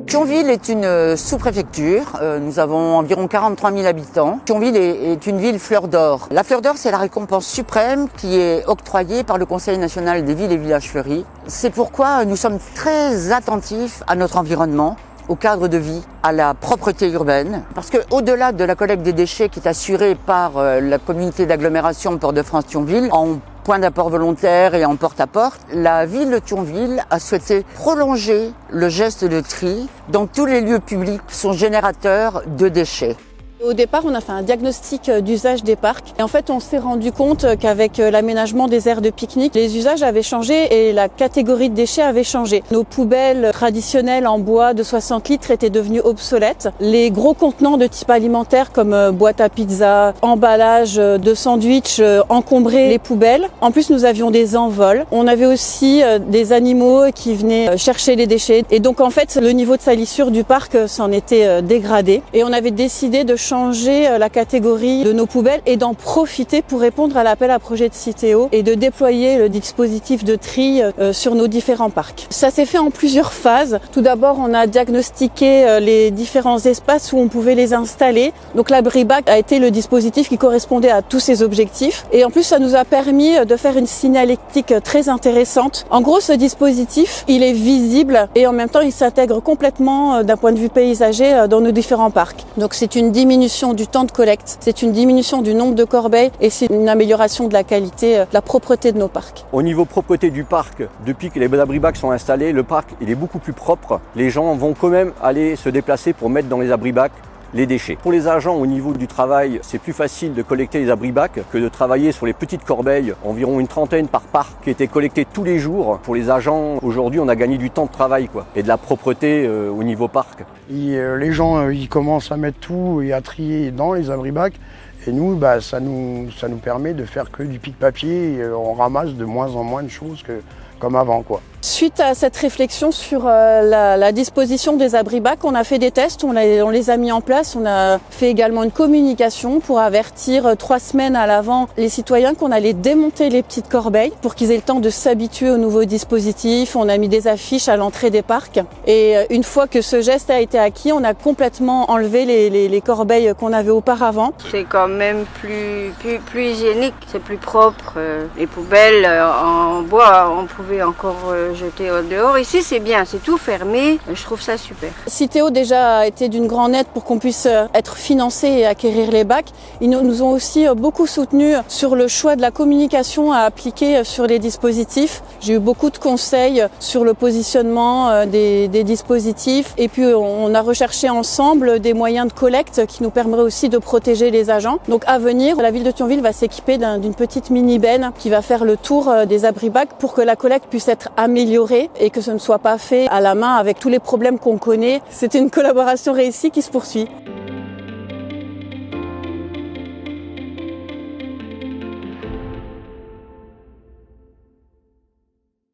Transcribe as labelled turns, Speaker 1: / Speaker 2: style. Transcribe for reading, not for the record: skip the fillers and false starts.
Speaker 1: Thionville est une sous-préfecture. Nous avons environ 43 000 habitants. Thionville est une ville fleur d'or. La fleur d'or, c'est la récompense suprême qui est octroyée par le Conseil national des villes et villages fleuris. C'est pourquoi nous sommes très attentifs à notre environnement, au cadre de vie, à la propreté urbaine. Parce que au-delà de la collecte des déchets qui est assurée par la communauté d'agglomération Port-de-France-Thionville, en point d'apport volontaire et en porte-à-porte, la ville de Thionville a souhaité prolonger le geste de tri dans tous les lieux publics qui sont générateurs de déchets.
Speaker 2: Au départ, on a fait un diagnostic d'usage des parcs et en fait, on s'est rendu compte qu'avec l'aménagement des aires de pique-nique, les usages avaient changé et la catégorie de déchets avait changé. Nos poubelles traditionnelles en bois de 60 litres étaient devenues obsolètes. Les gros contenants de type alimentaire comme boîte à pizza, emballage de sandwich encombraient les poubelles. En plus, nous avions des envols. On avait aussi des animaux qui venaient chercher les déchets. Et donc, en fait, le niveau de salissure du parc s'en était dégradé. Et on avait décidé de changer la catégorie de nos poubelles et d'en profiter pour répondre à l'appel à projet de Citeo et de déployer le dispositif de tri sur nos différents parcs. Ça s'est fait en plusieurs phases. Tout d'abord, on a diagnostiqué les différents espaces où on pouvait les installer. Donc l'abri-bac a été le dispositif qui correspondait à tous ces objectifs. Et en plus, ça nous a permis de faire une signalétique très intéressante. En gros, ce dispositif, il est visible et en même temps, il s'intègre complètement d'un point de vue paysager dans nos différents parcs. Donc c'est une diminution du temps de collecte, c'est une diminution du nombre de corbeilles et c'est une amélioration de la qualité, de la propreté de nos parcs.
Speaker 3: Au niveau propreté du parc, depuis que les abri-bacs sont installés, le parc il est beaucoup plus propre. Les gens vont quand même aller se déplacer pour mettre dans les abri-bacs les déchets. Pour les agents, au niveau du travail, c'est plus facile de collecter les abri-bacs que de travailler sur les petites corbeilles, environ une trentaine par parc, qui étaient collectées tous les jours. Pour les agents, aujourd'hui, on a gagné du temps de travail et de la propreté au niveau parc.
Speaker 4: Les gens, ils commencent à mettre tout et à trier dans les abri-bacs. Et nous, ça nous permet de faire que du pic-papier. On ramasse de moins en moins de choses comme avant,
Speaker 2: Suite à cette réflexion sur la disposition des abri-bacs, on a fait des tests, on les a mis en place. On a fait également une communication pour avertir 3 semaines à l'avant les citoyens qu'on allait démonter les petites corbeilles pour qu'ils aient le temps de s'habituer au nouveau dispositif. On a mis des affiches à l'entrée des parcs. Et une fois que ce geste a été acquis, on a complètement enlevé les corbeilles qu'on avait auparavant.
Speaker 5: C'est quand même plus hygiénique, c'est plus propre. Les poubelles en bois, on pouvait encore jeter au dehors. Ici, c'est bien, c'est tout fermé. Je trouve ça super.
Speaker 2: Citeo déjà a été d'une grande aide pour qu'on puisse être financé et acquérir les bacs. Ils nous ont aussi beaucoup soutenus sur le choix de la communication à appliquer sur les dispositifs. J'ai eu beaucoup de conseils sur le positionnement des dispositifs et puis on a recherché ensemble des moyens de collecte qui nous permettraient aussi de protéger les agents. Donc à venir, la ville de Thionville va s'équiper d'une petite mini-benne qui va faire le tour des abri-bacs pour que la collecte puisse être améliorée et que ce ne soit pas fait à la main avec tous les problèmes qu'on connaît. C'est une collaboration réussie qui se poursuit.